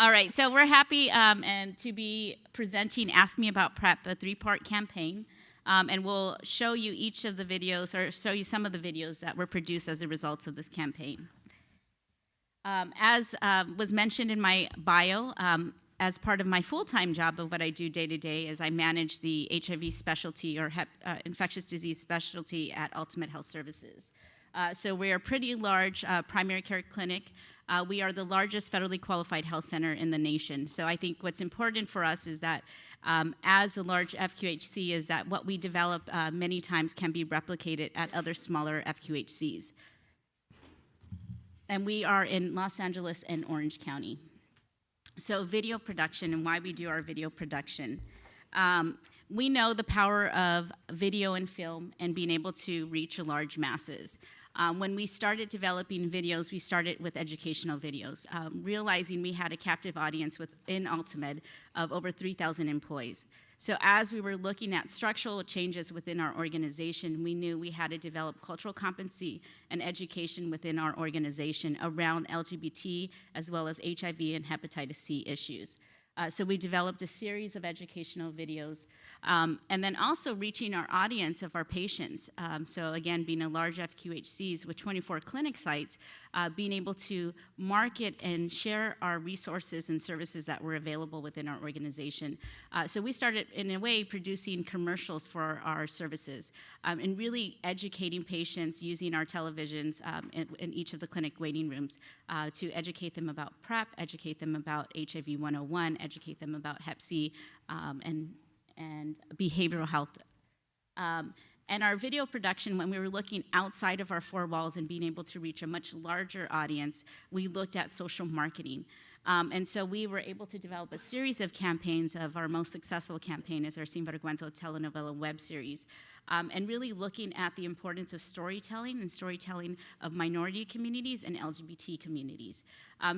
All right, so we're happy and to be presenting Ask Me About PrEP, a 3-part campaign. And we'll show you each of the videos, or show you some of the videos that were produced as a result of this campaign. As was mentioned in my bio, as part of my full-time job of what I do day to day is I manage the HIV specialty or infectious disease specialty at AltaMed Health Services. So we're a pretty large primary care clinic. We are the largest federally qualified health center in the nation. So I think what's important for us is that as a large FQHC is that what we develop many times can be replicated at other smaller FQHCs. And we are in Los Angeles and Orange County. So video production and why we do our video production. We know the power of video and film and being able to reach large masses. When we started developing videos, we started with educational videos, realizing we had a captive audience within AltaMed of over 3,000 employees. So as we were looking at structural changes within our organization, we knew we had to develop cultural competency and education within our organization around LGBT as well as HIV and hepatitis C issues. So we developed a series of educational videos, and then also reaching our audience of our patients. So again, being a large FQHCs with 24 clinic sites, being able to market and share our resources and services that were available within our organization. So we started, in a way, producing commercials for our services and really educating patients using our televisions in each of the clinic waiting rooms to educate them about PrEP, educate them about HIV 101, educate them about Hep C and behavioral health. And our video production, when we were looking outside of our 4 walls and being able to reach a much larger audience, we looked at social marketing. And so we were able to develop a series of campaigns. Of our most successful campaign is our Sin Vergüenza telenovela web series. And really looking at the importance of storytelling and storytelling of minority communities and LGBT communities.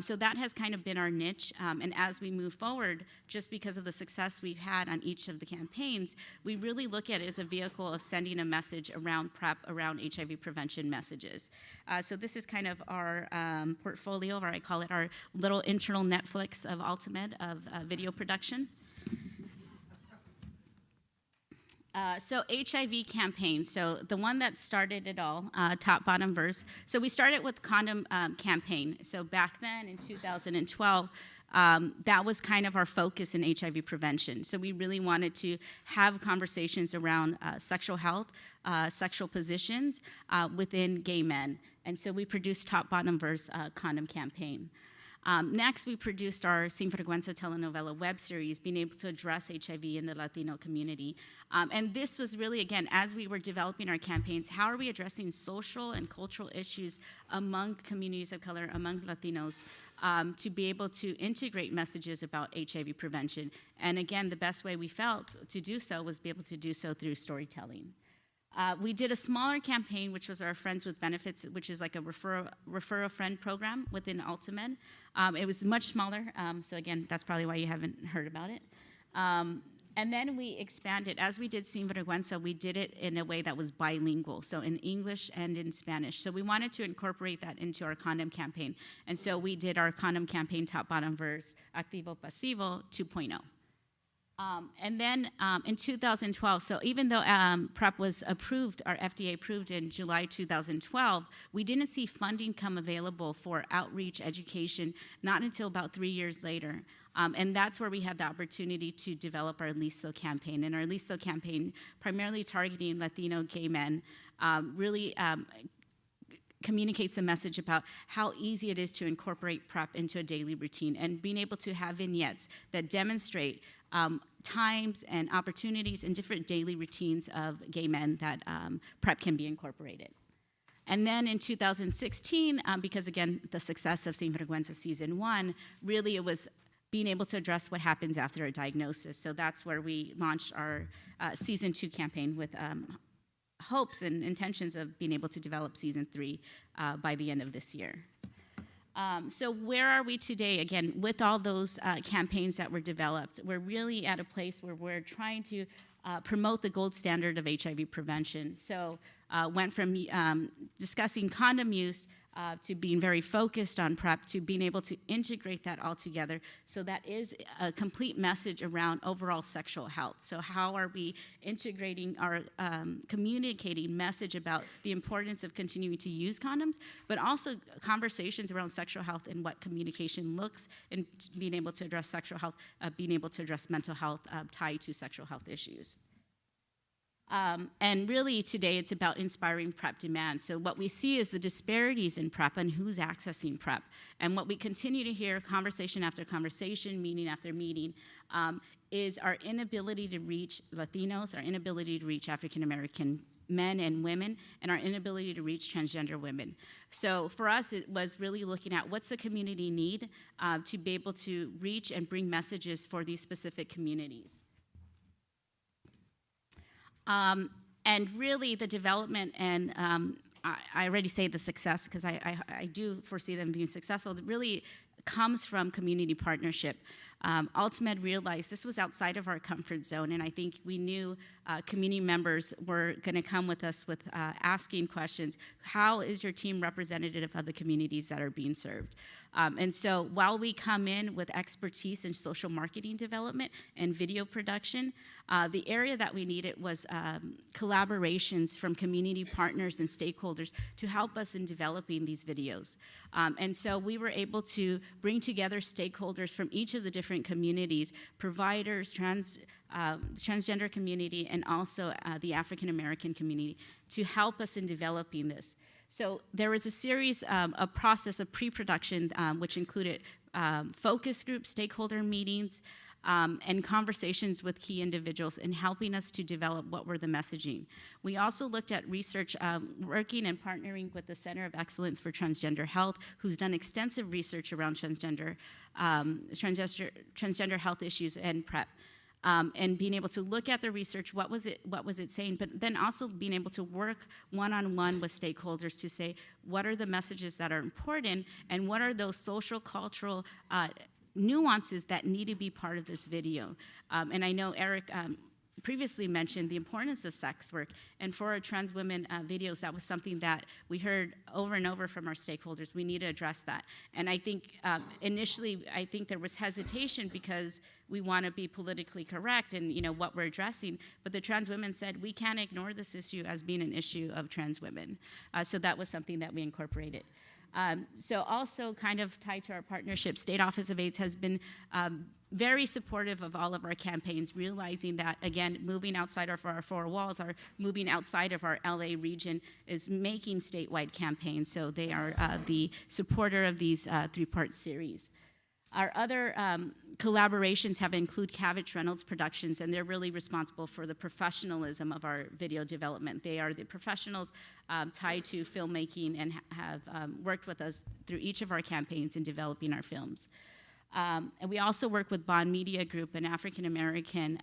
So that has kind of been our niche. And as we move forward, just because of the success we've had on each of the campaigns, we really look at it as a vehicle of sending a message around PrEP, around HIV prevention messages. So this is kind of our portfolio, or I call it our little internal Netflix of AltaMed of video production. So HIV campaign, so the one that started it all, top, bottom, verse. So we started with condom campaign. So back then in 2012, that was kind of our focus in HIV prevention. So we really wanted to have conversations around sexual health, sexual positions within gay men. And so we produced top, bottom, verse condom campaign. Next, we produced our Sin Vergüenza telenovela web series, being able to address HIV in the Latino community. And this was really, again, as we were developing our campaigns, how are we addressing social and cultural issues among communities of color, among Latinos, to be able to integrate messages about HIV prevention. And again, the best way we felt to do so was be able to do so through storytelling. We did a smaller campaign, which was our Friends with Benefits, which is like a refer a friend program within AltaMed. It was much smaller, so again, that's probably why you haven't heard about it. And then we expanded. As we did Sin Vergüenza, we did it in a way that was bilingual, so in English and in Spanish. So we wanted to incorporate that into our condom campaign. And so we did our condom campaign, top, bottom, verse, activo, pasivo 2.0. And then in 2012, so even though PrEP was approved, our FDA approved in July 2012, we didn't see funding come available for outreach education, not until about 3 years later. And that's where we had the opportunity to develop our Listo campaign. And our Listo campaign, primarily targeting Latino gay men, really communicates a message about how easy it is to incorporate PrEP into a daily routine and being able to have vignettes that demonstrate times and opportunities and different daily routines of gay men that PrEP can be incorporated. And then in 2016, because again, the success of Sin Vergüenza Season 1, really it was being able to address what happens after a diagnosis. So that's where we launched our Season 2 campaign with hopes and intentions of being able to develop Season 3 by the end of this year. So where are we today? Again, with all those campaigns that were developed, we're really at a place where we're trying to promote the gold standard of HIV prevention. So went from discussing condom use to being very focused on PrEP, to being able to integrate that all together. So that is a complete message around overall sexual health. So how are we integrating our communicating message about the importance of continuing to use condoms, but also conversations around sexual health and what communication looks, and being able to address sexual health, being able to address mental health tied to sexual health issues. And really today it's about inspiring PrEP demand. So what we see is the disparities in PrEP and who's accessing PrEP. And what we continue to hear conversation after conversation, meeting after meeting, is our inability to reach Latinos, our inability to reach African American men and women, and our inability to reach transgender women. So for us, it was really looking at what's the community need to be able to reach and bring messages for these specific communities. And really the development and I already say the success because I do foresee them being successful. It really comes from community partnership. AltaMed realized this was outside of our comfort zone, and I think we knew community members were going to come with us with asking questions. How is your team representative of the communities that are being served? And so while we come in with expertise in social marketing development and video production, the area that we needed was collaborations from community partners and stakeholders to help us in developing these videos. And so we were able to bring together stakeholders from each of the different communities, providers, transgender community, and also the African American community to help us in developing this. So there was a series, a process of pre-production, which included focus groups, stakeholder meetings, and conversations with key individuals in helping us to develop what were the messaging. We also looked at research, working and partnering with the Center of Excellence for Transgender Health, who's done extensive research around transgender health issues and PrEP. And being able to look at the research, what was it saying, but then also being able to work one-on-one with stakeholders to say, what are the messages that are important, and what are those social, cultural nuances that need to be part of this video. And I know Eric previously mentioned the importance of sex work, and for our trans women videos, that was something that we heard over and over from our stakeholders. We need to address that. And I think initially, I think there was hesitation because we want to be politically correct in what we're addressing, but the trans women said we can't ignore this issue as being an issue of trans women. So that was something that we incorporated. So also kind of tied to our partnership, State Office of AIDS has been very supportive of all of our campaigns, realizing that, again, moving outside of our four walls, or moving outside of our LA region is making statewide campaigns. So they are the supporter of these three-part series. Our other collaborations have included Cavich Reynolds Productions, and they're really responsible for the professionalism of our video development. They are the professionals tied to filmmaking and have worked with us through each of our campaigns in developing our films. And we also work with Bond Media Group, an African-American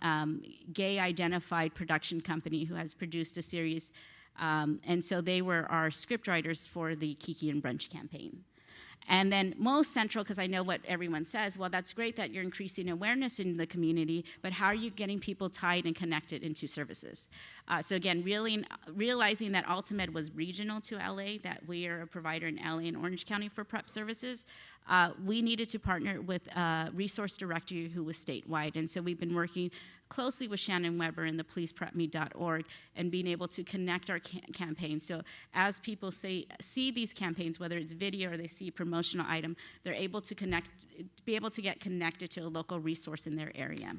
gay-identified production company who has produced a series. And so they were our scriptwriters for the Kiki and Brunch campaign. And then most central, because I know what everyone says, well, that's great that you're increasing awareness in the community, but how are you getting people tied and connected into services? So again, realizing that AltaMed was regional to LA, that we are a provider in LA and Orange County for PrEP services, we needed to partner with a resource director who was statewide. And so we've been working closely with Shannon Weber and the pleaseprepme.org and being able to connect our campaigns. So as people see these campaigns, whether it's video or they see a promotional item, they're able to be able to get connected to a local resource in their area.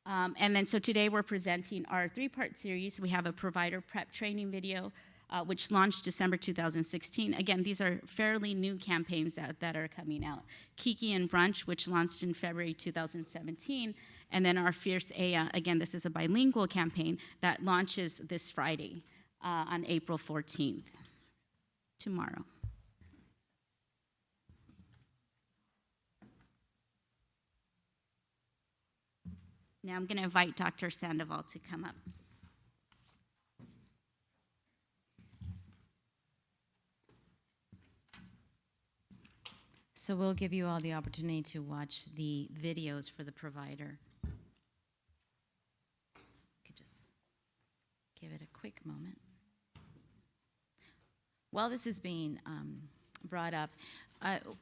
And then so today we're presenting our three-part series. We have a provider PrEP training video, which launched December 2016. Again, these are fairly new campaigns that are coming out. Kiki and Brunch, which launched in February 2017, and then our Fierce Aya, again, this is a bilingual campaign that launches this Friday on April 14th, tomorrow. Now I'm going to invite Dr. Sandoval to come up. So we'll give you all the opportunity to watch the videos for the provider. You could just give it a quick moment. While this is being brought up,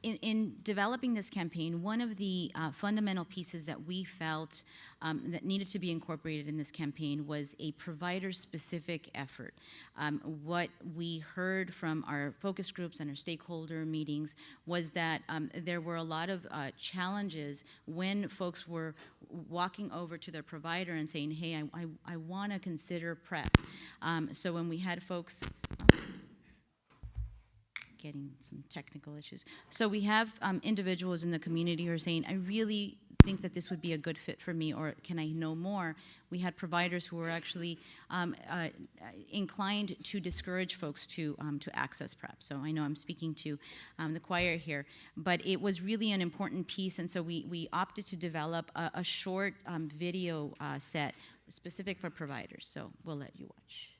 in developing this campaign, one of the fundamental pieces that we felt that needed to be incorporated in this campaign was a provider-specific effort. What we heard from our focus groups and our stakeholder meetings was that there were a lot of challenges when folks were walking over to their provider and saying, hey, I want to consider PrEP. So when we had folks... getting some technical issues. So we have individuals in the community who are saying, I really think that this would be a good fit for me, or can I know more? We had providers who were actually inclined to discourage folks to access PrEP. So I know I'm speaking to the choir here, but it was really an important piece, and so we opted to develop a short video set specific for providers. So we'll let you watch.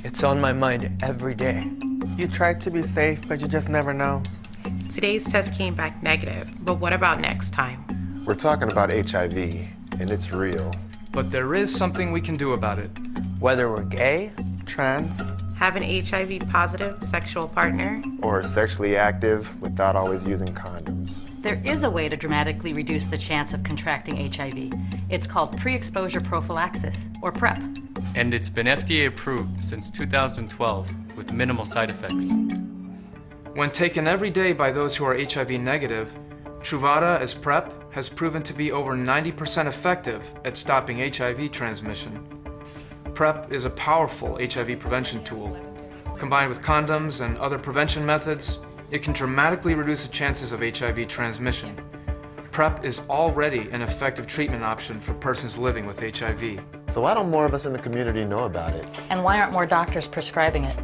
It's on my mind every day. You try to be safe, but you just never know. Today's test came back negative, but what about next time? We're talking about HIV, and it's real. But there is something we can do about it. Whether we're gay, Trans, Have an HIV-positive sexual partner? Or sexually active without always using condoms. There is a way to dramatically reduce the chance of contracting HIV. It's called pre-exposure prophylaxis, or PrEP. And it's been FDA approved since 2012 with minimal side effects. When taken every day by those who are HIV negative, Truvada as PrEP has proven to be over 90% effective at stopping HIV transmission. PrEP is a powerful HIV prevention tool. Combined with condoms and other prevention methods, it can dramatically reduce the chances of HIV transmission. PrEP is already an effective treatment option for persons living with HIV. So why don't more of us in the community know about it? And why aren't more doctors prescribing it?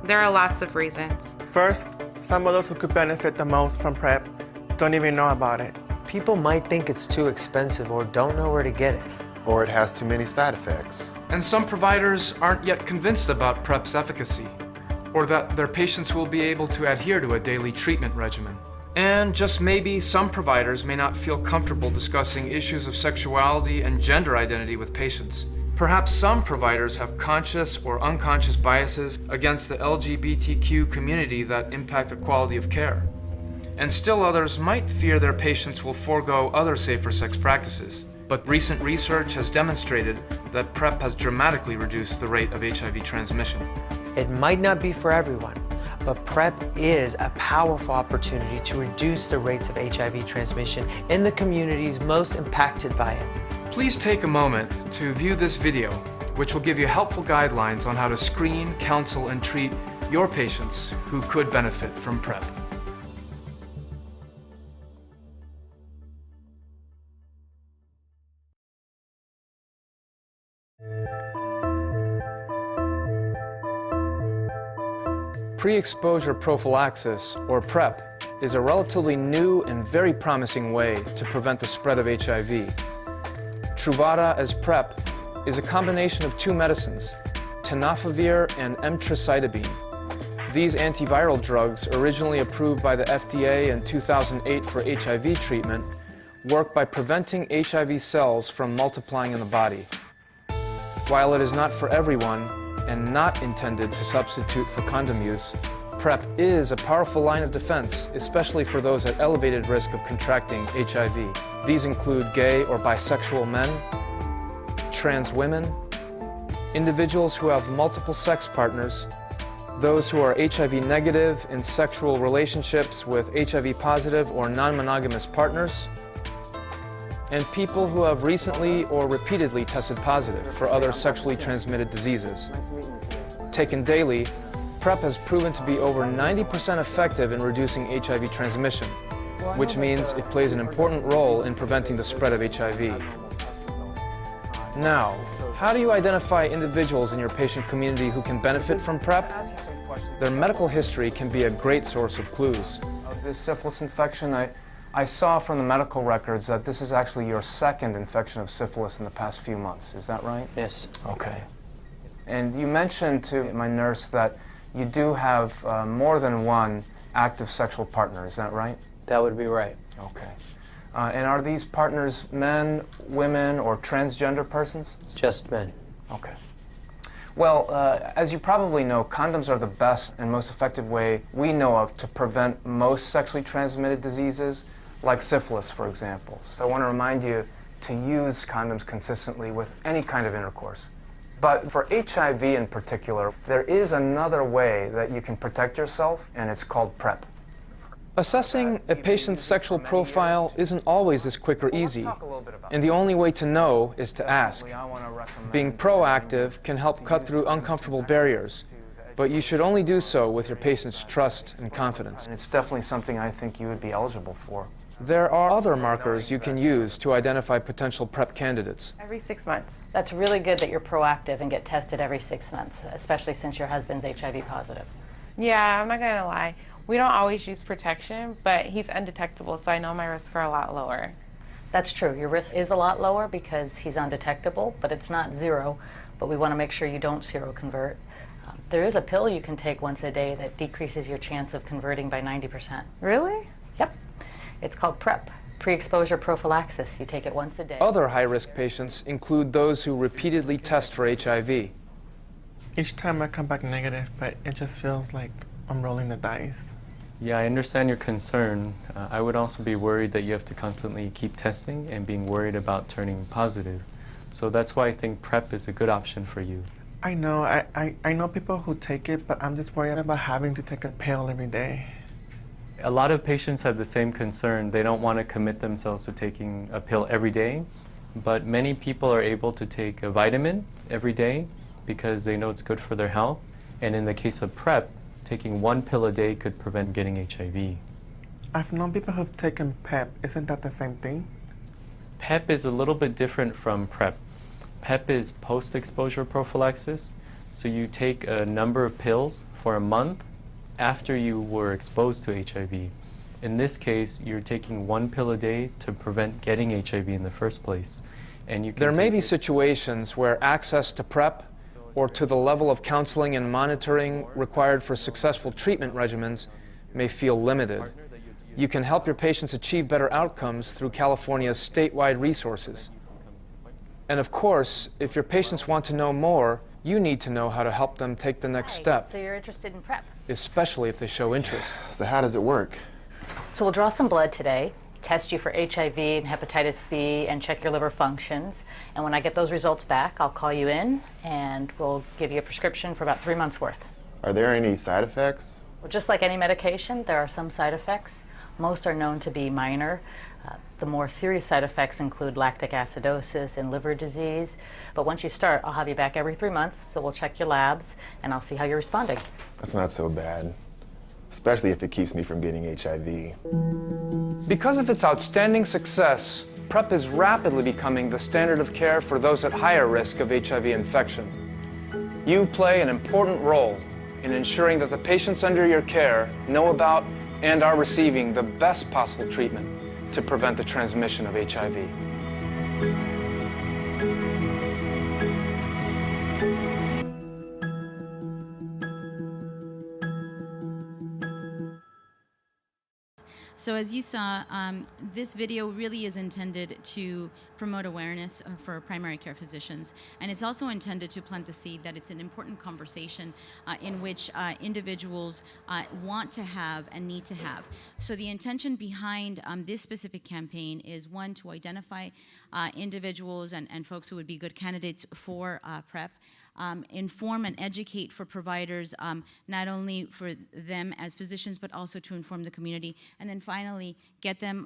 There are lots of reasons. first, some of those who could benefit the most from PrEP don't even know about it. people might think it's too expensive or don't know where to get it. Or it has too many side effects. And some providers aren't yet convinced about PrEP's efficacy, or that their patients will be able to adhere to a daily treatment regimen. And just maybe some providers may not feel comfortable discussing issues of sexuality and gender identity with patients. Perhaps some providers have conscious or unconscious biases against the LGBTQ community that impact the quality of care. And still others might fear their patients will forego other safer sex practices. But recent research has demonstrated that PrEP has dramatically reduced the rate of HIV transmission. It might not be for everyone, but PrEP is a powerful opportunity to reduce the rates of HIV transmission in the communities most impacted by it. Please take a moment to view this video, which will give you helpful guidelines on how to screen, counsel, and treat your patients who could benefit from PrEP. Pre-exposure prophylaxis, or PrEP, is a relatively new and very promising way to prevent the spread of HIV. Truvada as PrEP is a combination of two medicines, tenofovir and emtricitabine. These antiviral drugs, originally approved by the FDA in 2008 for HIV treatment, work by preventing HIV cells from multiplying in the body. While it is not for everyone, and not intended to substitute for condom use, PrEP is a powerful line of defense, especially for those at elevated risk of contracting HIV. These include gay or bisexual men, trans women, individuals who have multiple sex partners, those who are HIV negative in sexual relationships with HIV positive or non-monogamous partners, and people who have recently or repeatedly tested positive for other sexually transmitted diseases. Taken daily, PrEP has proven to be over 90% effective in reducing HIV transmission, which means it plays an important role in preventing the spread of HIV. Now, how do you identify individuals in your patient community who can benefit from PrEP? Their medical history can be a great source of clues. This syphilis infection, I saw from the medical records that this is actually your second infection of syphilis in the past few months. Is that right? Yes. Okay. And you mentioned to my nurse that you do have more than one active sexual partner. Is that right? That would be right. Okay. And are these partners men, women, or transgender persons? Just men. Okay. Well, as you probably know, condoms are the best and most effective way we know of to prevent most sexually transmitted diseases, like syphilis, for example. So I want to remind you to use condoms consistently with any kind of intercourse. But for HIV in particular, there is another way that you can protect yourself, and it's called PrEP. Assessing a patient's sexual profile isn't always as quick or easy, and the only way to know is to ask. Being proactive can help cut through uncomfortable barriers, but you should only do so with your patient's trust and confidence. And it's definitely something I think you would be eligible for. There are other markers you can use to identify potential PrEP candidates. Every 6 months. That's really good that you're proactive and get tested every 6 months, especially since your husband's HIV positive. Yeah, I'm not gonna lie. We don't always use protection, but he's undetectable, so I know my risks are a lot lower. That's true. Your risk is a lot lower because he's undetectable, but it's not zero. But we want to make sure you don't seroconvert. There is a pill you can take once a day that decreases your chance of converting by 90%. Really? Yep. It's called PrEP, pre-exposure prophylaxis. You take it once a day. Other high-risk patients include those who repeatedly test for HIV. Each time I come back negative, but it just feels like I'm rolling the dice. Yeah, I understand your concern. I would also be worried that you have to constantly keep testing and being worried about turning positive. So that's why I think PrEP is a good option for you. I know, I know people who take it, but I'm just worried about having to take a pill every day. A lot of patients have the same concern. They don't want to commit themselves to taking a pill every day, but many people are able to take a vitamin every day because they know it's good for their health. And in the case of PrEP, taking one pill a day could prevent getting HIV. I've known people who've taken PrEP. Isn't that the same thing? PEP is a little bit different from PrEP. PEP is post-exposure prophylaxis, so you take a number of pills for a month after you were exposed to HIV. In this case, you're taking one pill a day to prevent getting HIV in the first place. And you can There may be situations where access to PrEP or to the level of counseling and monitoring required for successful treatment regimens may feel limited. You can help your patients achieve better outcomes through California's statewide resources. And of course, if your patients want to know more, you need to know how to help them take the next step, So you're interested in PrEP? especially if they show interest. So how does it work? So we'll draw some blood today, test you for HIV and hepatitis B, and check your liver functions. And when I get those results back, I'll call you in and we'll give you a prescription for about 3 months worth. Are there any side effects? Well, just like any medication, there are some side effects. Most are known to be minor. The more serious side effects include lactic acidosis and liver disease. But once you start, I'll have you back every 3 months, so we'll check your labs and I'll see how you're responding. That's not so bad, especially if it keeps me from getting HIV. Because of its outstanding success, PrEP is rapidly becoming the standard of care for those at higher risk of HIV infection. You play an important role in ensuring that the patients under your care know about and are receiving the best possible treatment to prevent the transmission of HIV. So as you saw, this video really is intended to promote awareness for primary care physicians, and it's also intended to plant the seed that it's an important conversation in which individuals want to have and need to have. So the intention behind this specific campaign is, one, to identify individuals and folks who would be good candidates for PrEP, inform and educate for providers, not only for them as physicians, but also to inform the community, and then finally get them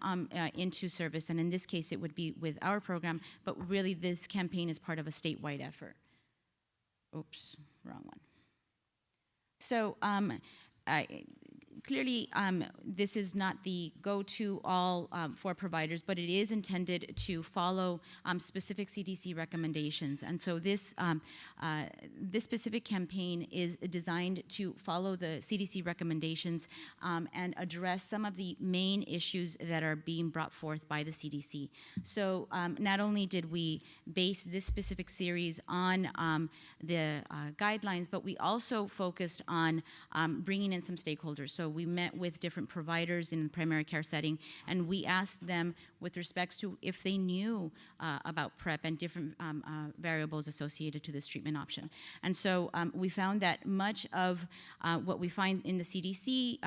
into service. And in this case, it would be with our program, but really this campaign is part of a statewide effort. Oops, wrong one. So clearly, this is not the go-to all for providers, but it is intended to follow specific CDC recommendations. And so this specific campaign is designed to follow the CDC recommendations and address some of the main issues that are being brought forth by the CDC. So not only did we base this specific series on the guidelines, but we also focused on bringing in some stakeholders. So we met with different providers in the primary care setting, and we asked them with respects to if they knew about PrEP and different variables associated to this treatment option. And so we found that much of what we find in the CDC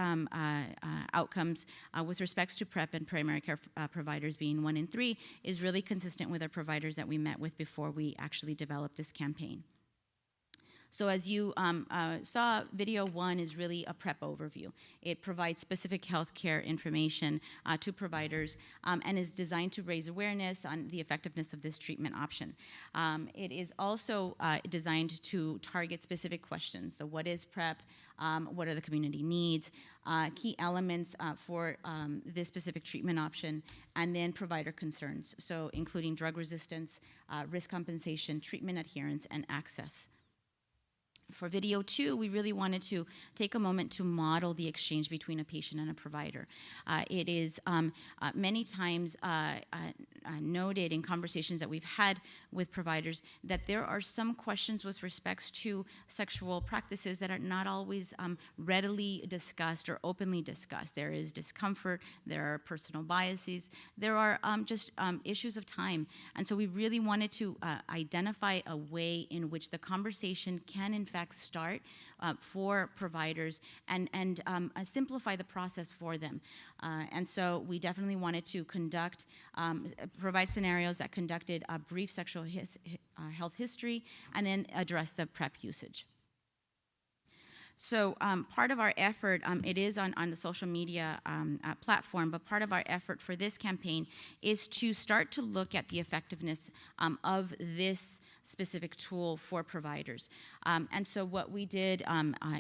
outcomes with respects to PrEP and primary care providers being 1 in 3 is really consistent with our providers that we met with before we actually developed this campaign. So as you saw, video 1 is really a PrEP overview. It provides specific healthcare information to providers and is designed to raise awareness on the effectiveness of this treatment option. It is also designed to target specific questions. So what is PrEP? What are the community needs? Key elements for this specific treatment option, and then provider concerns. So including drug resistance, risk compensation, treatment adherence, and access. For video 2, we really wanted to take a moment to model the exchange between a patient and a provider. It is many times noted in conversations that we've had with providers that there are some questions with respects to sexual practices that are not always readily discussed or openly discussed. There is discomfort, there are personal biases, there are just issues of time. And so we really wanted to identify a way in which the conversation can in fact start for providers and simplify the process for them. And so we definitely wanted to provide scenarios that conducted a brief sexual health history and then address the PrEP usage. So part of our effort, it is on the social media platform, but part of our effort for this campaign is to start to look at the effectiveness of this specific tool for providers. And so what we did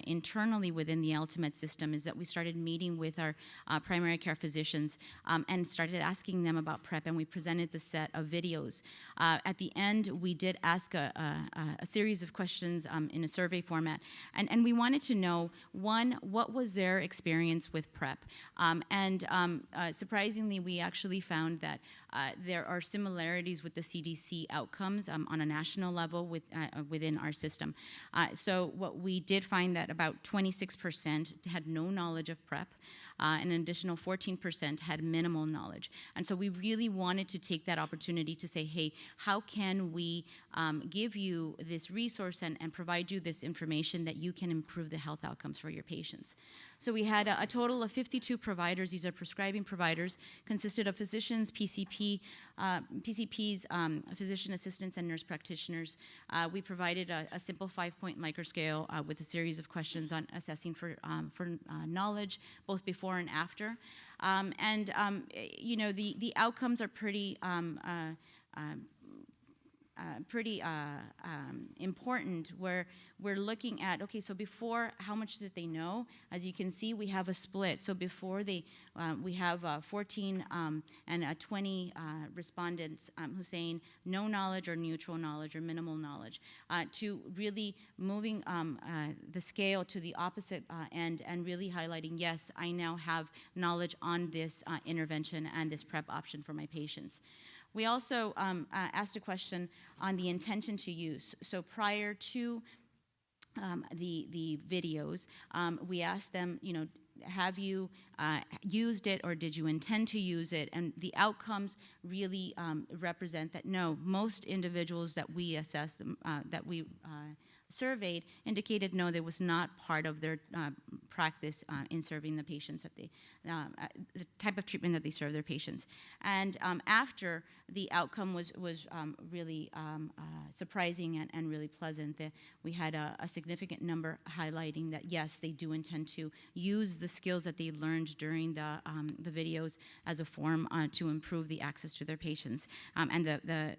internally within the AltaMed system is that we started meeting with our primary care physicians and started asking them about PrEP, and we presented the set of videos. At the end, we did ask a series of questions in a survey format, and we wanted to know, one, what was their experience with PrEP? Surprisingly, we actually found that there are similarities with the CDC outcomes on a national level within our system. So what we did find that about 26% had no knowledge of PrEP, and an additional 14% had minimal knowledge. And so we really wanted to take that opportunity to say, hey, how can we give you this resource and provide you this information that you can improve the health outcomes for your patients? So we had a total of 52 providers. These are prescribing providers, consisted of physicians, PCPs, physician assistants, and nurse practitioners. We provided a simple 5-point Likert scale with a series of questions on assessing for knowledge, both before and after. The outcomes are pretty important, where we're looking at, okay, so before, how much did they know? As you can see, we have a split. So before we have 14 and 20 respondents who saying no knowledge or neutral knowledge or minimal knowledge, to really moving the scale to the opposite end and really highlighting, yes, I now have knowledge on this intervention and this PrEP option for my patients. We also asked a question on the intention to use. So prior to the videos, we asked them, have you used it or did you intend to use it? And the outcomes really represent that no, most individuals that we assessed, that we surveyed, indicated no, that was not part of their practice in serving the patients that the type of treatment that they serve their patients. And after, the outcome was really surprising and really pleasant. That we had a significant number highlighting that yes, they do intend to use the skills that they learned during the videos as a form to improve the access to their patients and the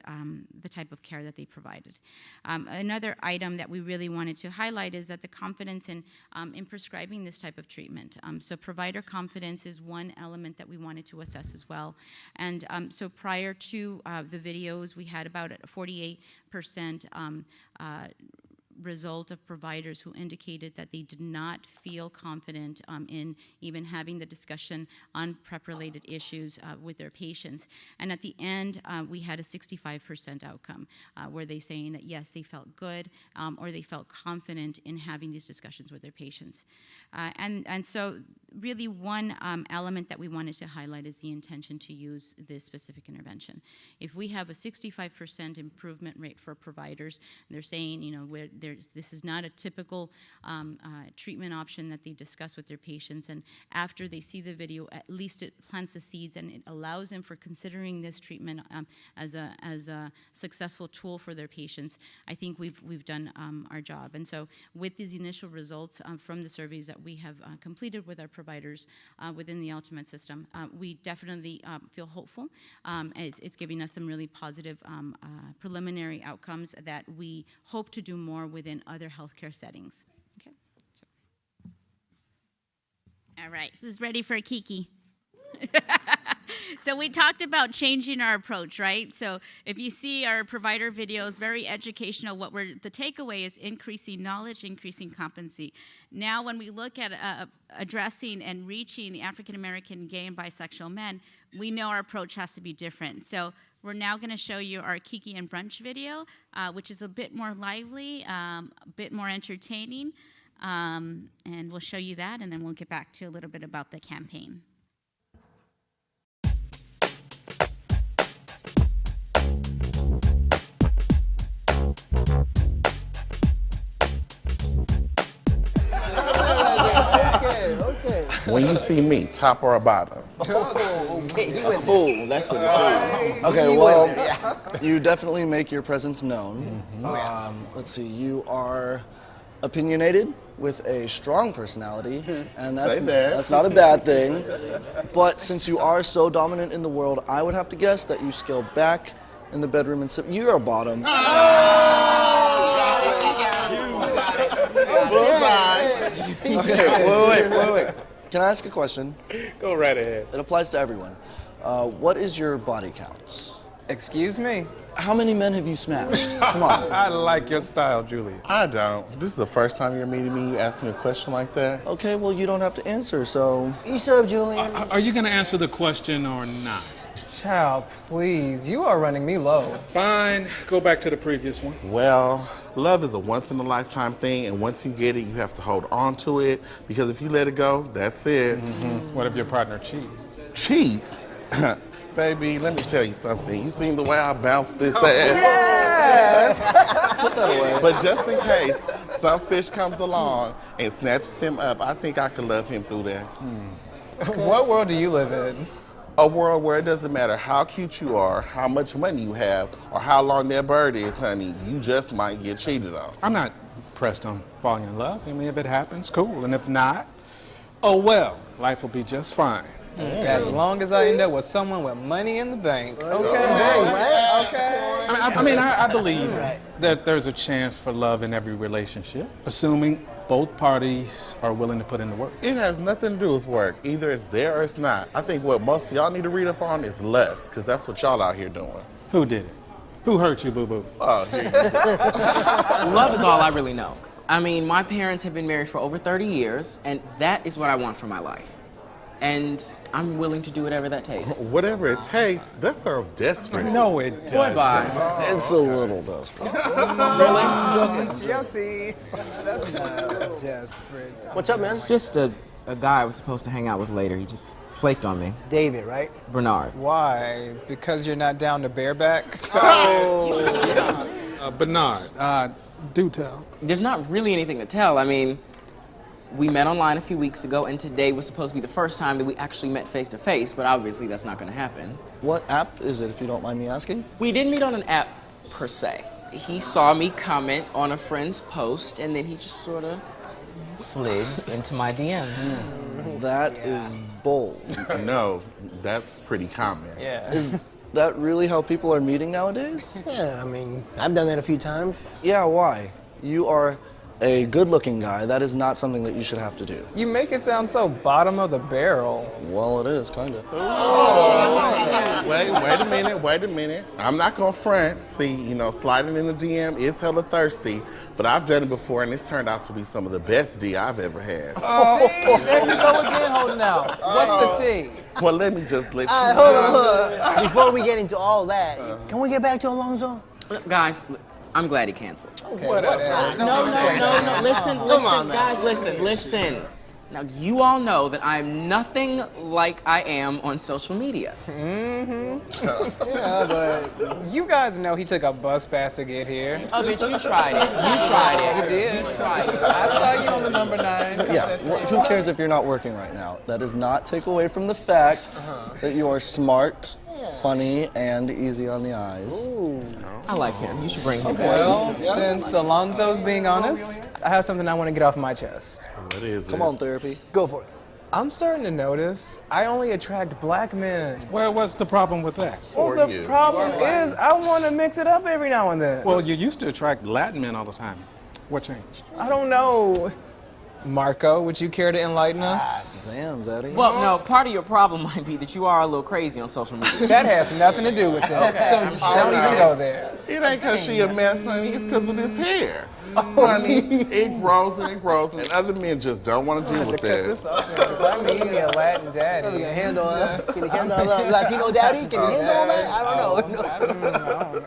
type of care that they provided. Another item that we really wanted to highlight is that the confidence in prescribing this type of treatment. So provider confidence is one element that we wanted to assess as well. And so prior to the videos, we had about 48% result of providers who indicated that they did not feel confident in even having the discussion on PrEP-related issues with their patients. And at the end, we had a 65% outcome, where they saying that yes, they felt good, or they felt confident in having these discussions with their patients. And so really one element that we wanted to highlight is the intention to use this specific intervention. If we have a 65% improvement rate for providers, they're saying, you know, this is not a typical treatment option that they discuss with their patients, and after they see the video, at least it plants the seeds and it allows them for considering this treatment as a successful tool for their patients. I think we've done our job. And so with these initial results from the surveys that we have completed with our providers within the AltaMed system, we definitely feel hopeful. It's giving us some really positive preliminary outcomes that we hope to do more within other healthcare settings. Okay. All right, who's ready for a Kiki? So we talked about changing our approach, right? So if you see our provider videos, very educational. The takeaway is increasing knowledge, increasing competency. Now, when we look at addressing and reaching the African American gay and bisexual men, we know our approach has to be different. So we're now going to show you our Kiki and Brunch video, which is a bit more lively, a bit more entertaining, and we'll show you that, and then we'll get back to a little bit about the campaign. Okay. When you see me, top or bottom? A fool, that's what it is. Okay, well, you definitely make your presence known. Let's see, you are opinionated with a strong personality, and that's not a bad thing. But since you are so dominant in the world, I would have to guess that you scale back in the bedroom and you're a bottom. Okay, wait. Can I ask a question? Go right ahead. It applies to everyone. What is your body count? Excuse me? How many men have you smashed? Come on. I like your style, Julia. I don't. This is the first time you're meeting me. You ask me a question like that. Okay, well, you don't have to answer, so... You shut up, Julian. Are you going to answer the question or not? Child, please. You are running me low. Fine. Go back to the previous one. Well, love is a once-in-a-lifetime thing, and once you get it, you have to hold on to it, because if you let it go, that's it. What if your partner cheats? Cheats? Baby, let me tell you something. You seen the way I bounced this ass? Yes! Put that away. But just in case some fish comes along and snatches him up, I think I could love him through that. What world do you live in? A world where it doesn't matter how cute you are, how much money you have, or how long that bird is, honey, you just might get cheated on. I'm not pressed on falling in love. I mean, if it happens, cool. And if not, oh well, life will be just fine. As long as I end up with someone with money in the bank. Okay. I believe that there's a chance for love in every relationship, assuming both parties are willing to put in the work. It has nothing to do with work. Either it's there or it's not. I think what most of y'all need to read up on is lust, because that's what y'all out here doing. Who did it? Who hurt you, boo-boo? Oh, here you go. Love is all I really know. I mean, my parents have been married for over 30 years, and that is what I want for my life. And I'm willing to do whatever that takes. Whatever it takes? That sounds desperate. No, it doesn't. Bye. It's a little desperate. Guilty. That's not desperate. What's up, man? It's just a guy I was supposed to hang out with later. He just flaked on me. David, right? Bernard. Why? Because you're not down to bareback? Bernard, do tell. There's not really anything to tell. I mean, we met online a few weeks ago, and today was supposed to be the first time that we actually met face-to-face, but obviously that's not going to happen. What app is it, if you don't mind me asking? We didn't meet on an app, per se. He saw me comment on a friend's post, and then he just sort of slid into my DMs. That is bold. No, that's pretty common. Yeah. Is that really how people are meeting nowadays? Yeah, I mean, I've done that a few times. Yeah, why? You are a good-looking guy, that is not something that you should have to do. You make it sound so bottom of the barrel. Well, it is, kind of. Wait a minute. I'm not gonna front. See, you know, sliding in the DM is hella thirsty, but I've done it before and it's turned out to be some of the best D I've ever had. See, there you go again holding out. What's the tea? Well, let me just let you Hold on. Before we get into all that, can we get back to Alonzo? Guys, I'm glad he canceled. Okay, whatever. No. Listen, guys, listen. Now, you all know that I'm nothing like I am on social media. Yeah, but you guys know he took a bus pass to get here. Oh, bitch, you tried it. You did. You tried it. I saw you on the number 9. So, yeah, who cares if you're not working right now? That does not take away from the fact that you are smart, funny, and easy on the eyes. Ooh. I like him. You should bring him back. Well, since Alonzo's being honest, I have something I want to get off my chest. What is it? Come on, therapy. Go for it. I'm starting to notice I only attract black men. Well, what's the problem with that? Well, the problem is I want to mix it up every now and then. Well, you used to attract Latin men all the time. What changed? I don't know. Marco, would you care to enlighten us? Zam, Zaddy. Well, no, part of your problem might be that you are a little crazy on social media. That has nothing to do with it. Okay, So don't even go there. It ain't because she a mess, honey. It's because of this hair. Honey, it grows and other men just don't want to deal with that. I need me a Latin daddy. Can you handle a Latino daddy? Can you handle all that? I don't know.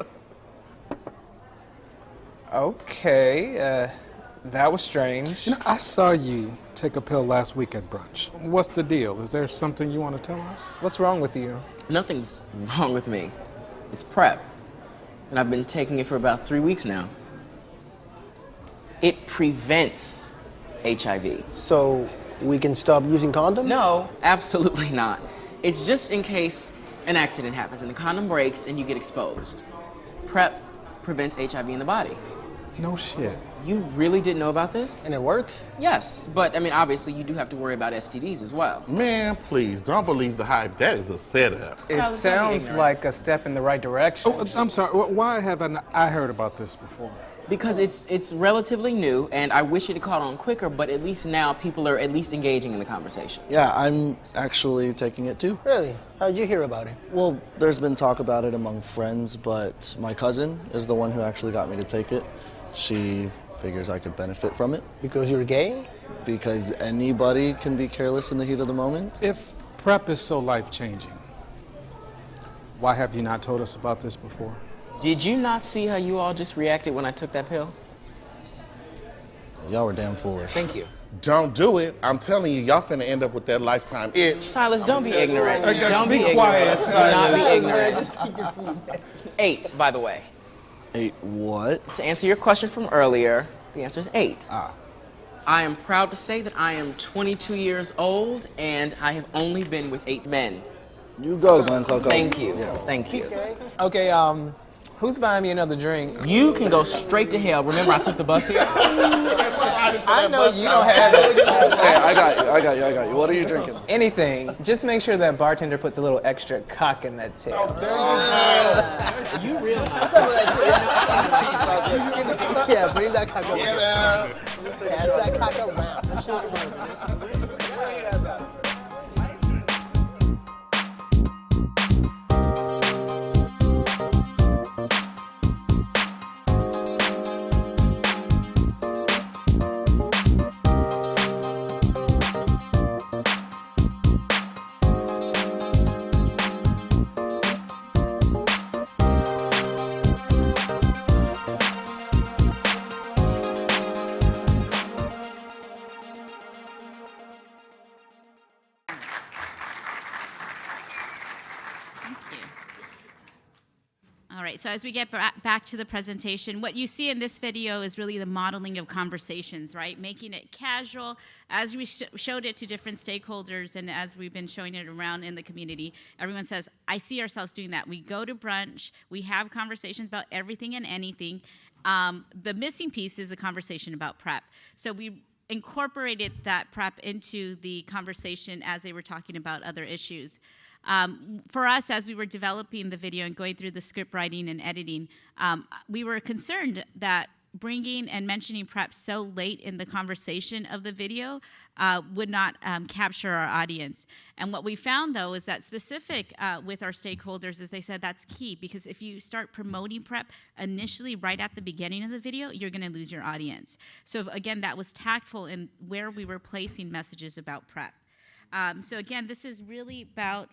Okay, that was strange. You know, I saw you take a pill last week at brunch. What's the deal? Is there something you want to tell us? What's wrong with you? Nothing's wrong with me. It's PrEP. And I've been taking it for about 3 weeks now. It prevents HIV. So we can stop using condoms? No, absolutely not. It's just in case an accident happens and the condom breaks and you get exposed. PrEP prevents HIV in the body. No shit. You really didn't know about this? And it works? Yes, but I mean, obviously you do have to worry about STDs as well. Man, please, don't believe the hype. That is a setup. It sounds like a step in the right direction. Oh, I'm sorry. Why haven't I heard about this before? Because it's relatively new, and I wish it had caught on quicker, but at least now people are at least engaging in the conversation. Yeah, I'm actually taking it too. Really? How'd you hear about it? Well, there's been talk about it among friends, but my cousin is the one who actually got me to take it. She figures I could benefit from it. Because you're gay? Because anybody can be careless in the heat of the moment. If PrEP is so life-changing, why have you not told us about this before? Did you not see how you all just reacted when I took that pill? Y'all were damn foolish. Thank you. Don't do it. I'm telling you, y'all finna end up with that lifetime itch. Silas, don't be ignorant. Don't be quiet. ignorant. Do not be ignorant. Just eat your food. 8, by the way. 8 what? To answer your question from earlier, the answer is 8. Ah. I am proud to say that I am 22 years old, and I have only been with 8 men. You go, Glenn Coco. Thank you. Yeah. Thank you. Okay, who's buying me another drink? You can go straight to hell. Remember, I took the bus here? I know you don't have it. Hey, I got you. What are you drinking? Anything. Just make sure that bartender puts a little extra cock in that tail. You realize Yeah, bring that cock around. Pass that cock around. All right, so as we get back to the presentation, what you see in this video is really the modeling of conversations, right? Making it casual, as we showed it to different stakeholders and as we've been showing it around in the community, everyone says, I see ourselves doing that. We go to brunch, we have conversations about everything and anything. The missing piece is a conversation about PrEP. So we incorporated that PrEP into the conversation as they were talking about other issues. For us, as we were developing the video and going through the script writing and editing, we were concerned that bringing and mentioning PrEP so late in the conversation of the video would not capture our audience. And what we found, though, is that specific with our stakeholders is they said that's key, because if you start promoting PrEP initially right at the beginning of the video, you're going to lose your audience. So again, that was tactful in where we were placing messages about PrEP. So again, this is really about,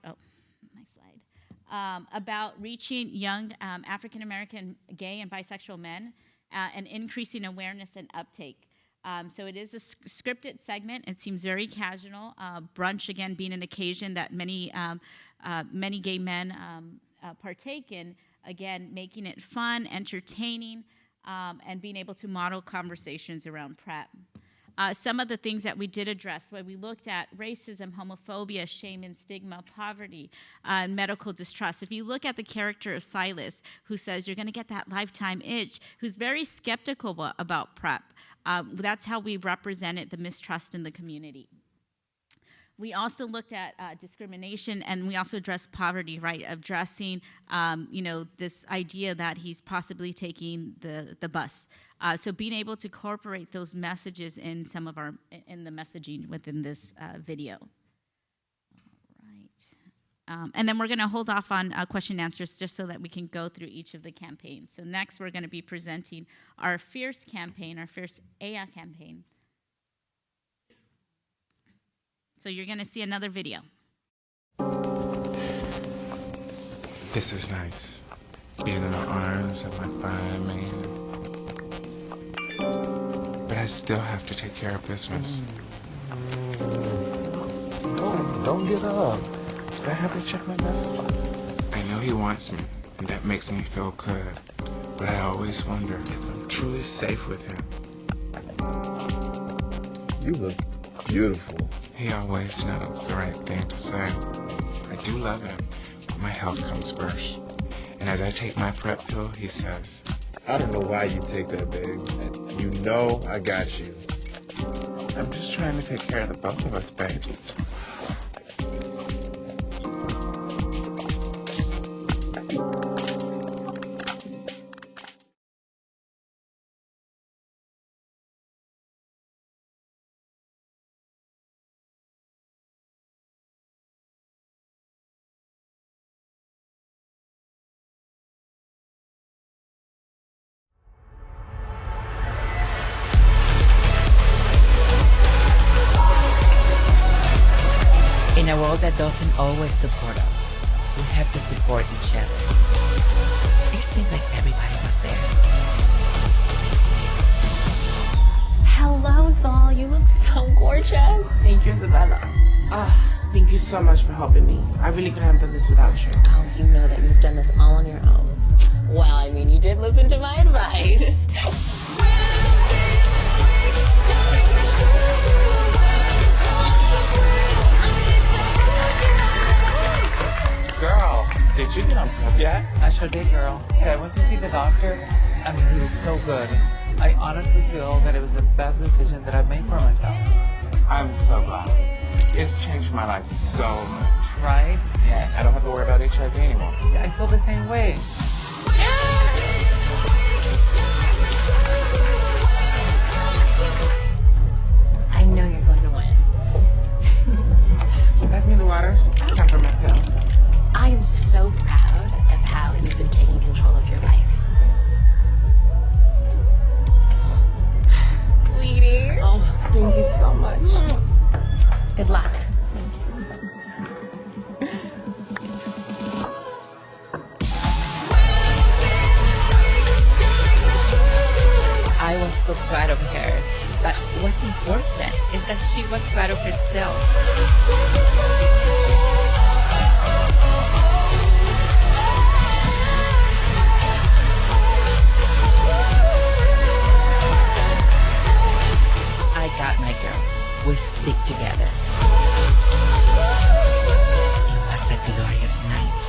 about reaching young African-American gay and bisexual men and increasing awareness and uptake. So it is a scripted segment. It seems very casual. Brunch, again, being an occasion that many gay men partake in, again, making it fun, entertaining, and being able to model conversations around PrEP. Some of the things that we did address when we looked at racism, homophobia, shame and stigma, poverty, medical distrust. If you look at the character of Silas, who says you're going to get that lifetime itch, who's very skeptical about PrEP, that's how we represented the mistrust in the community. We also looked at discrimination, and we also addressed poverty, right? Addressing, this idea that he's possibly taking the bus. So being able to incorporate those messages in in the messaging within this video. All right. And then we're going to hold off on question and answers just so that we can go through each of the campaigns. So next, we're going to be presenting our Fierce campaign, our Fierce AIA campaign. So you're going to see another video. This is nice, being in the arms of my fine man. But I still have to take care of business. Don't get up. I have to check my messages. I know he wants me, and that makes me feel good. But I always wonder if I'm truly safe with him. You look beautiful. He always knows the right thing to say. I do love him, but my health comes first. And as I take my PrEP pill, he says, I don't know why you take that, babe. You know I got you. I'm just trying to take care of the both of us, babe. In a world that doesn't always support us, we have to support each other. It seemed like everybody was there. Hello, doll. You look so gorgeous. Thank you, Isabella. Thank you so much for helping me. I really couldn't have done this without you. Oh, you know that you've done this all on your own. Well, I mean, you did listen to my advice. Girl, did you get on PrEP yet? I sure did, girl. Yeah, I went to see the doctor. I mean, he was so good. I honestly feel that it was the best decision that I've made for myself. I'm so glad. It's changed my life so much. Right? Yes, I don't have to worry about HIV anymore. Yeah, I feel the same way. I know you're going to win. Can you pass me the water? It's time for my pill. I am so proud of how you've been taking control of your life. Sweetie. Oh, thank you so much. Good luck. I was so proud of her, but what's important is that she was proud of herself. I got my girls. We stick together. It was a glorious night.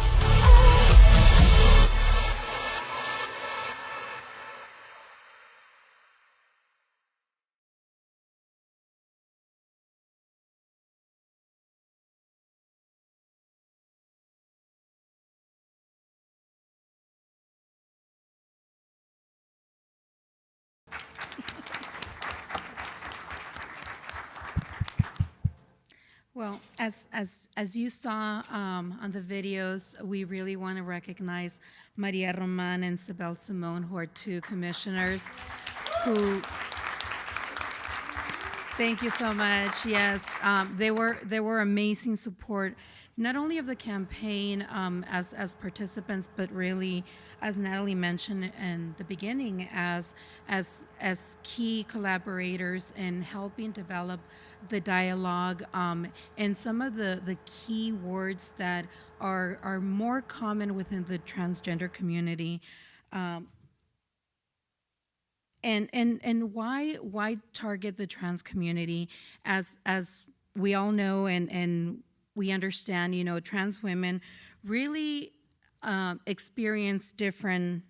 Well, as you saw on the videos, we really want to recognize Maria Roman and Sibel Simone, who are two commissioners who. Thank you so much. Yes, they were amazing support, not only of the campaign as participants, but really, as Natalie mentioned in the beginning, as key collaborators in helping develop the dialogue and some of the key words that are more common within the transgender community. And why target the trans community? As we all know and we understand, trans women really experience different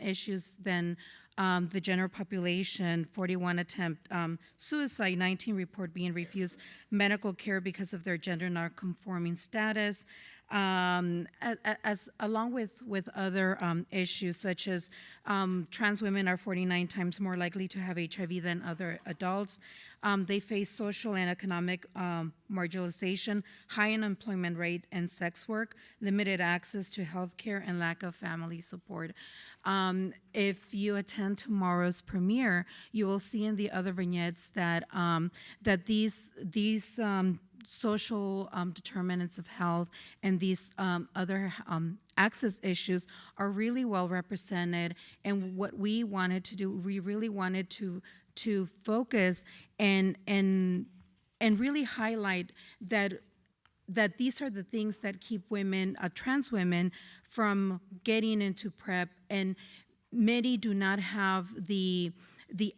issues than the general population. 41 attempt suicide, 19 report being refused medical care because of their gender non-conforming status. As along with other issues such as trans women are 49 times more likely to have HIV than other adults. They face social and economic marginalization, high unemployment rate and sex work, limited access to health care, and lack of family support. If you attend tomorrow's premiere, you will see in the other vignettes that that these social determinants of health and these other access issues are really well represented. And what we wanted to do, we really wanted to focus and really highlight that these are the things that keep women, trans women, from getting into PrEP, and many do not have the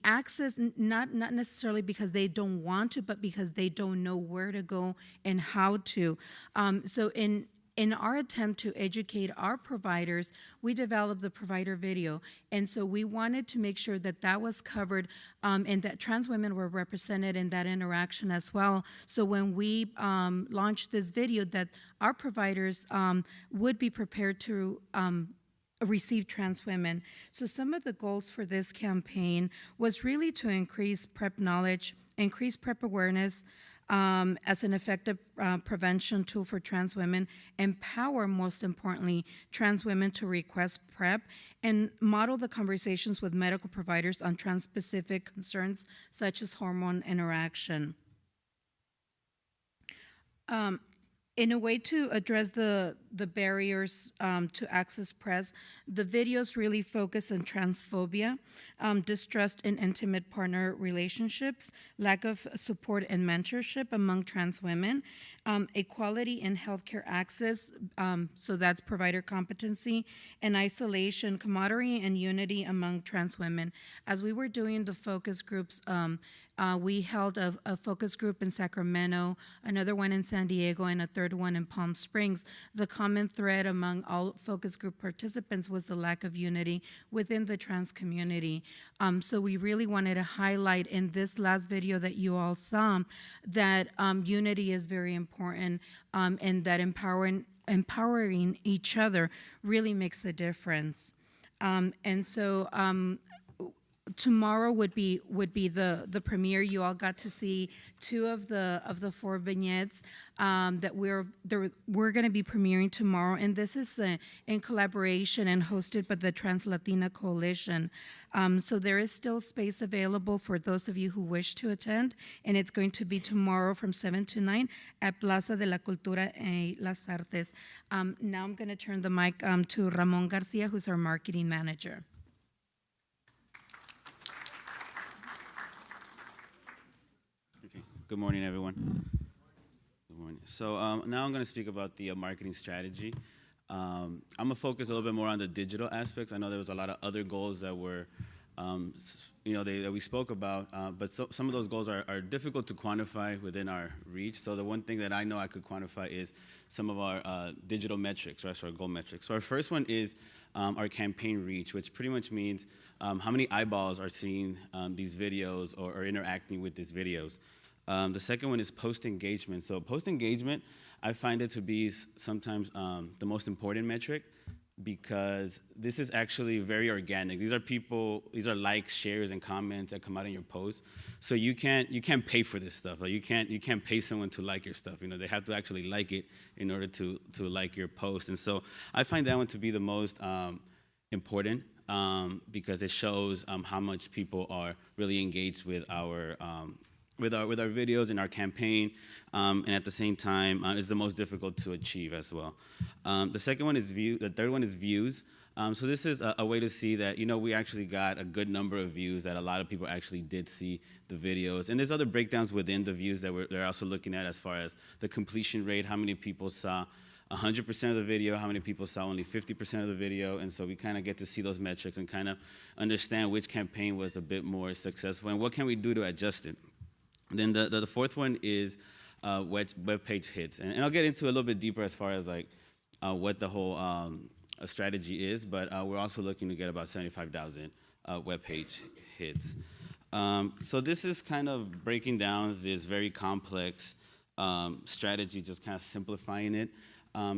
access, not necessarily because they don't want to, but because they don't know where to go and how to. So in our attempt to educate our providers, we developed the provider video. And so we wanted to make sure that that was covered and that trans women were represented in that interaction as well. So when we launched this video, that our providers would be prepared to receive trans women. So some of the goals for this campaign was really to increase PrEP knowledge, increase PrEP awareness as an effective prevention tool for trans women, empower, most importantly, trans women to request PrEP, and model the conversations with medical providers on trans-specific concerns such as hormone interaction. In a way to address the barriers to access PrEP, the videos really focus on transphobia, distrust in intimate partner relationships, lack of support and mentorship among trans women, equality in healthcare access, so that's provider competency, and isolation, camaraderie, and unity among trans women. As we were doing the focus groups, we held a focus group in Sacramento, another one in San Diego, and a third one in Palm Springs. The common thread among all focus group participants was the lack of unity within the trans community. So we really wanted to highlight in this last video that you all saw that unity is very important, and that empowering each other really makes a difference. And so tomorrow would be the premiere. You all got to see two of the four vignettes that we're going to be premiering tomorrow, and this is in collaboration and hosted by the Trans Latina Coalition. So there is still space available for those of you who wish to attend, and it's going to be tomorrow from 7 to 9 at Plaza de la Cultura y las Artes. Now I'm going to turn the mic to Ramon Garcia, who's our marketing manager. Good morning, everyone. Good morning. So now I'm going to speak about the marketing strategy. I'm going to focus a little bit more on the digital aspects. I know there was a lot of other goals that were, that we spoke about, but some of those goals are difficult to quantify within our reach. So the one thing that I know I could quantify is some of our digital metrics, right? So our goal metrics. So our first one is our campaign reach, which pretty much means how many eyeballs are seeing these videos or interacting with these videos. The second one is post-engagement. So post-engagement, I find it to be sometimes the most important metric. because this is actually very organic. These are people, these are likes, shares, and comments that come out in your post. So you can't pay for this stuff. Like you can't pay someone to like your stuff. You know, they have to actually like it in order to like your post. And so I find that one to be the most important because it shows how much people are really engaged with our videos and our campaign, and at the same time, is the most difficult to achieve as well. The second one is view. The third one is views. So this is a way to see that, you know, we actually got a good number of views, that a lot of people actually did see the videos. And there's other breakdowns within the views that they're also looking at, as far as the completion rate, how many people saw 100% of the video, how many people saw only 50% of the video. And so we kind of get to see those metrics and kind of understand which campaign was a bit more successful and what can we do to adjust it. Then the fourth one is web page hits, and I'll get into a little bit deeper as far as like what the whole strategy is, but we're also looking to get about 75,000 web page hits. So this is kind of breaking down this very complex strategy, just kind of simplifying it.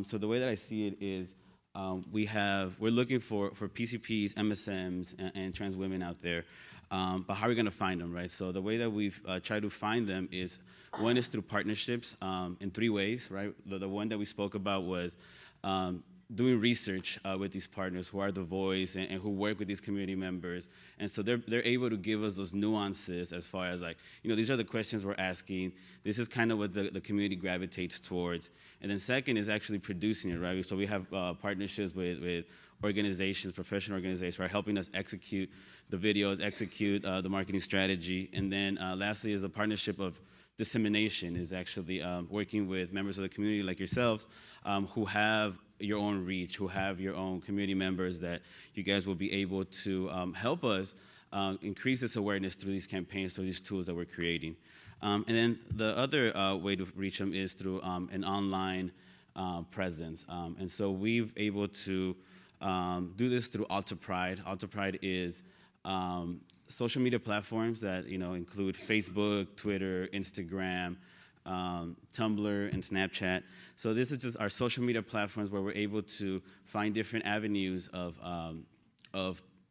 So the way that I see it is we're looking for PCPs, MSMs, and trans women out there. But how are we going to find them, right? So the way that we've tried to find them is, one is through partnerships in 3 ways, right? The one that we spoke about was doing research with these partners who are the voice and who work with these community members. And so they're able to give us those nuances as far as like, you know, these are the questions we're asking. This is kind of what the community gravitates towards. And then second is actually producing it, right? So we have partnerships with organizations, professional organizations, who are helping us execute the videos, execute the marketing strategy. And then lastly is a partnership of dissemination, is actually working with members of the community like yourselves who have your own reach, who have your own community members, that you guys will be able to help us increase this awareness through these campaigns, through these tools that we're creating. And then the other way to reach them is through an online presence. And so we've able to do this through AltaPride. AltaPride is social media platforms that, you know, include Facebook, Twitter, Instagram, Tumblr, and Snapchat. So this is just our social media platforms where we're able to find different avenues of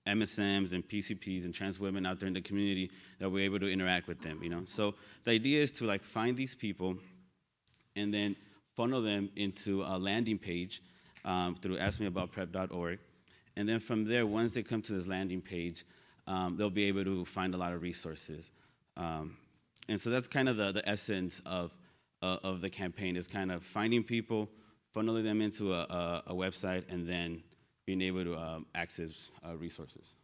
MSMs and PCPs and trans women out there in the community that we're able to interact with them, you know. So the idea is to like find these people and then funnel them into a landing page through askmeaboutprep.org. And then from there, once they come to this landing page, they'll be able to find a lot of resources. And so that's kind of the essence of the campaign, is kind of finding people, funneling them into a website, and then being able to access resources.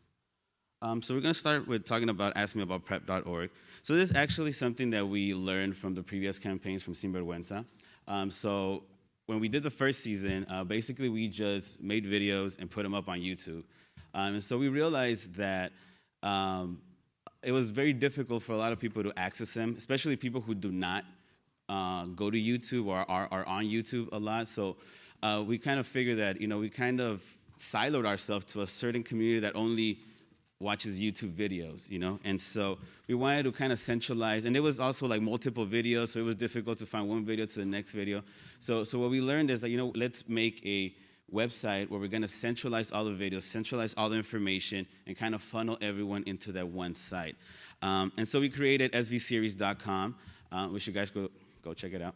So we're going to start with talking about askmeaboutprep.org. So this is actually something that we learned from the previous campaigns from Sinvergüenza. So when we did the first season, basically we just made videos and put them up on YouTube. And so we realized that it was very difficult for a lot of people to access them, especially people who do not go to YouTube or are on YouTube a lot. So we kind of figured that, you know, we kind of siloed ourselves to a certain community that only watches YouTube videos, you know? And so we wanted to kind of centralize, and it was also like multiple videos, so it was difficult to find one video to the next video. So what we learned is that, you know, let's make a website where we're going to centralize all the videos, centralize all the information, and kind of funnel everyone into that one site. And so we created svseries.com, which you guys go check it out.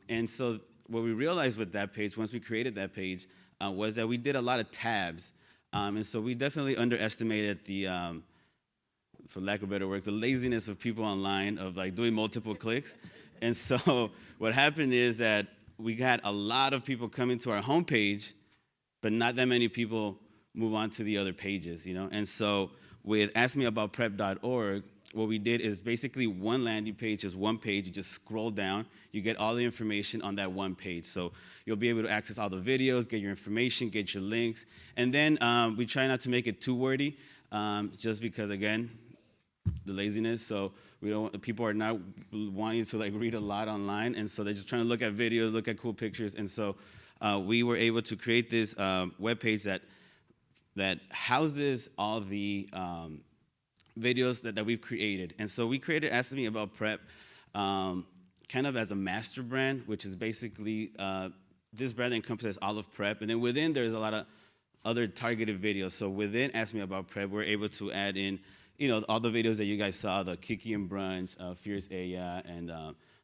And so what we realized with that page, once we created that page, was that we did a lot of tabs. And so we definitely underestimated the, for lack of better words, the laziness of people online of like doing multiple clicks. And so what happened is that we got a lot of people coming to our homepage, but not that many people move on to the other pages, you know? And so with askmeaboutprep.org, what we did is basically one landing page is one page. You just scroll down, you get all the information on that one page. So you'll be able to access all the videos, get your information, get your links. And then we try not to make it too wordy, just because, again, the laziness. So we don't, people are not wanting to like read a lot online, and so they're just trying to look at videos, look at cool pictures. And so we were able to create this web page that houses all the videos that we've created. And so we created Ask Me About PrEP kind of as a master brand, which is basically this brand encompasses all of PrEP, and then within there's a lot of other targeted videos. So within Ask Me About PrEP, we're able to add in, all the videos that you guys saw, the Colloquium brunch, Fierce Aya, and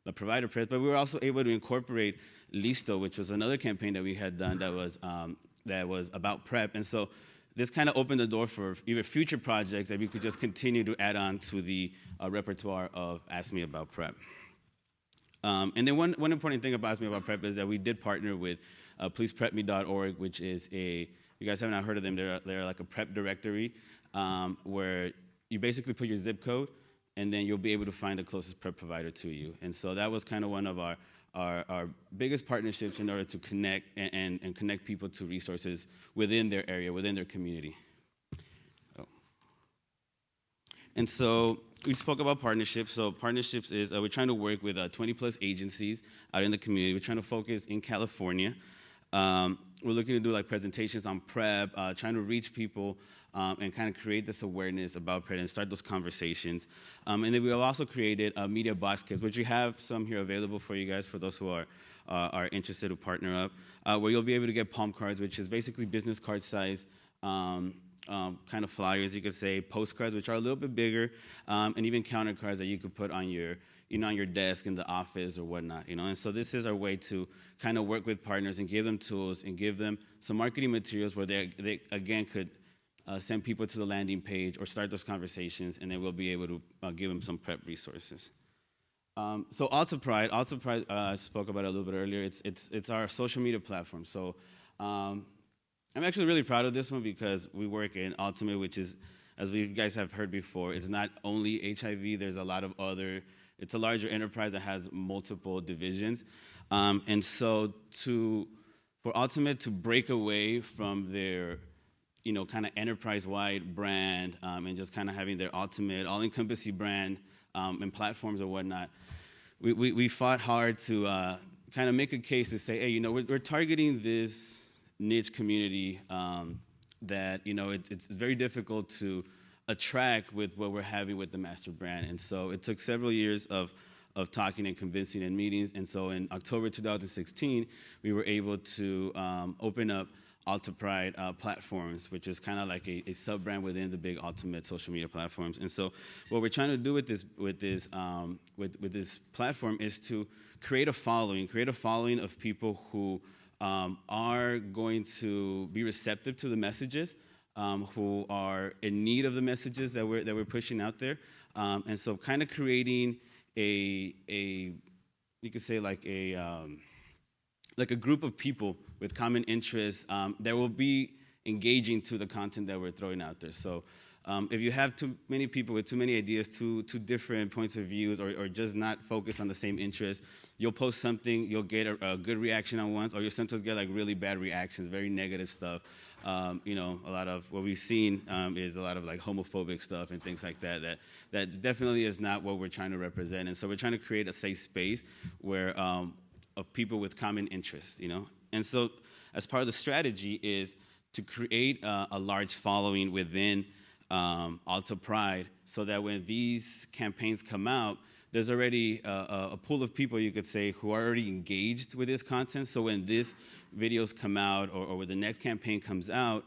the provider PrEP. But we were also able to incorporate Listo, which was another campaign that we had done that was about PrEP. And so this kind of opened the door for even future projects that we could just continue to add on to the repertoire of Ask Me About PrEP. And then one important thing about Ask Me About PrEP is that we did partner with pleaseprepme.org, which is you guys haven't heard of them, they're like a PrEP directory where you basically put your zip code and then you'll be able to find the closest PrEP provider to you. And so that was kind of one of our biggest partnerships in order to connect and connect people to resources within their area, within their community. And so we spoke about partnerships. So partnerships is we're trying to work with 20+ agencies out in the community. We're trying to focus in California. We're looking to do like presentations on PrEP, trying to reach people and kind of create this awareness about PrEP and start those conversations. And then we have also created media box kits, which we have some here available for you guys, for those who are interested to partner up, where you'll be able to get palm cards, which is basically business card size kind of flyers, you could say, postcards, which are a little bit bigger, and even counter cards that you could put on your on your desk in the office or whatnot, And so this is our way to kind of work with partners and give them tools and give them some marketing materials where they again could send people to the landing page or start those conversations, and then we'll be able to give them some PrEP resources. So AltaPride, I spoke about it a little bit earlier. It's our social media platform. So I'm actually really proud of this one because we work in AltaMed, which is, as you guys have heard before, it's not only HIV. There's a lot of other. It's a larger enterprise that has multiple divisions, and so for AltaMed to break away from their kind of enterprise-wide brand and just kind of having their AltaMed, all-encompassing brand and platforms or whatnot, we fought hard to kind of make a case to say, hey, we're targeting this niche community that it's very difficult to attract with what we're having with the master brand. And so it took several years of talking and convincing in meetings. And so in October 2016, we were able to open up AltaPride platforms, which is kind of like a sub-brand within the big AltaMed social media platforms. And so what we're trying to do with this platform is to create a following of people who are going to be receptive to the messages, who are in need of the messages that we're pushing out there, and so kind of creating you could say like a group of people with common interests that will be engaging to the content that we're throwing out there. So if you have too many people with too many ideas, two different points of views, or just not focused on the same interests, you'll post something, you'll get a good reaction on once, or you'll sometimes get like really bad reactions, very negative stuff. A lot of what we've seen is a lot of like homophobic stuff and things like that definitely is not what we're trying to represent. And so we're trying to create a safe space where of people with common interests, And so as part of the strategy is to create a large following within AltaPride, so that when these campaigns come out, there's already a pool of people, you could say, who are already engaged with this content. So when these videos come out or when the next campaign comes out,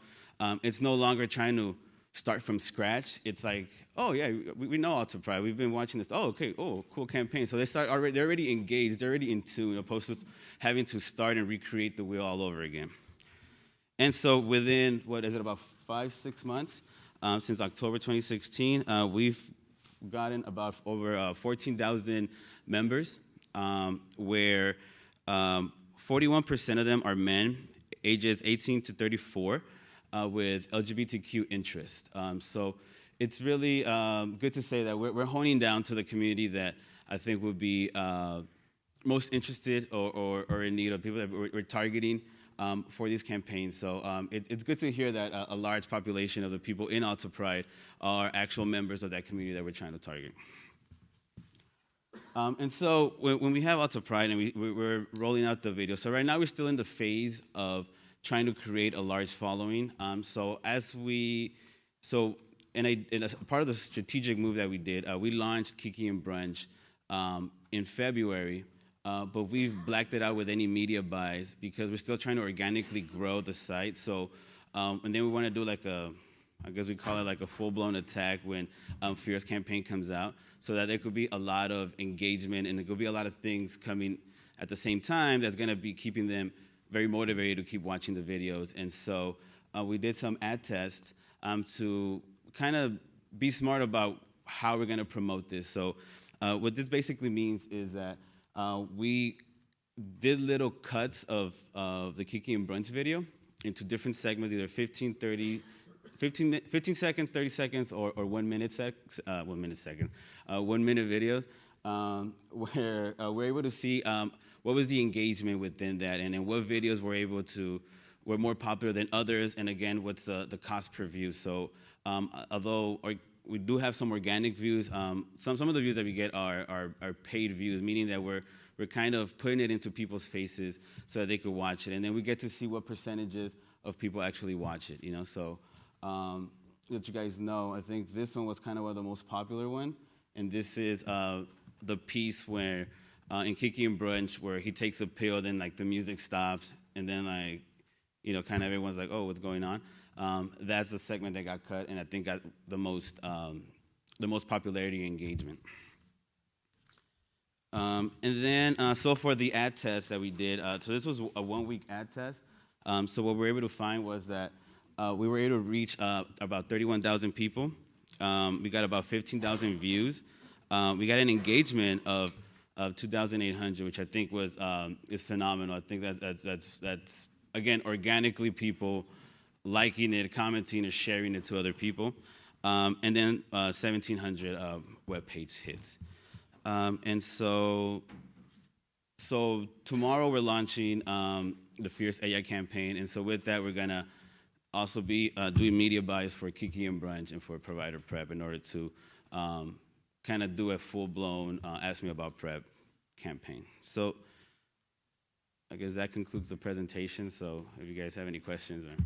it's no longer trying to start from scratch. It's like, oh yeah, we know AltaPride. We've been watching this. Oh, okay. Oh, cool campaign. So they're already engaged. They're already in tune, opposed to having to start and recreate the wheel all over again. And so within, about 5-6 months, since October 2016, we've gotten about over 14,000 members, where 41% of them are men, ages 18 to 34, with LGBTQ interest. So it's really good to say that we're honing down to the community that I think would be most interested or in need of people that we're targeting for these campaigns. So it's good to hear that a large population of the people in AltaPride are actual members of that community that we're trying to target. And so when we have AltaPride and we're rolling out the video, so right now we're still in the phase of trying to create a large following. So as part of the strategic move that we did, we launched Kiki and Brunch in February. but we've blacked it out with any media buys because we're still trying to organically grow the site. So, and then we want to do like I guess we call it like a full-blown attack when Fierce campaign comes out, so that there could be a lot of engagement and there could be a lot of things coming at the same time that's going to be keeping them very motivated to keep watching the videos. And so we did some ad tests to kind of be smart about how we're going to promote this. So what this basically means is that we did little cuts of the Kiki and Brunch video into different segments, either 15 seconds, 30 seconds, or 1 minute videos, where we're able to see what was the engagement within that, and then what videos were more popular than others, and again, what's the cost per view. So although we do have some organic views, some of the views that we get are paid views, meaning that we're kind of putting it into people's faces so that they could watch it, and then we get to see what percentages of people actually watch it, you know. So let you guys know, I think this one was kind of one of the most popular one, and this is the piece where in Kiki and Brunch where he takes a pill, then like the music stops, and then like, you know, kind of everyone's like, oh, what's going on? That's the segment that got cut, and I think got the most popularity and engagement. And then, so for the ad test that we did, so this was a 1-week ad test. So what we were able to find was that we were able to reach about 31,000 people. We got about 15,000 views. We got an engagement of 2,800, which I think is phenomenal. I think that's again organically people liking it, commenting, or sharing it to other people, and then 1,700 web page hits. And so tomorrow we're launching the Fierce AI campaign, and so with that we're gonna also be doing media buys for Kiki and Brunch and for Provider PrEP in order to kind of do a full-blown Ask Me About PrEP campaign. So I guess that concludes the presentation. So if you guys have any questions or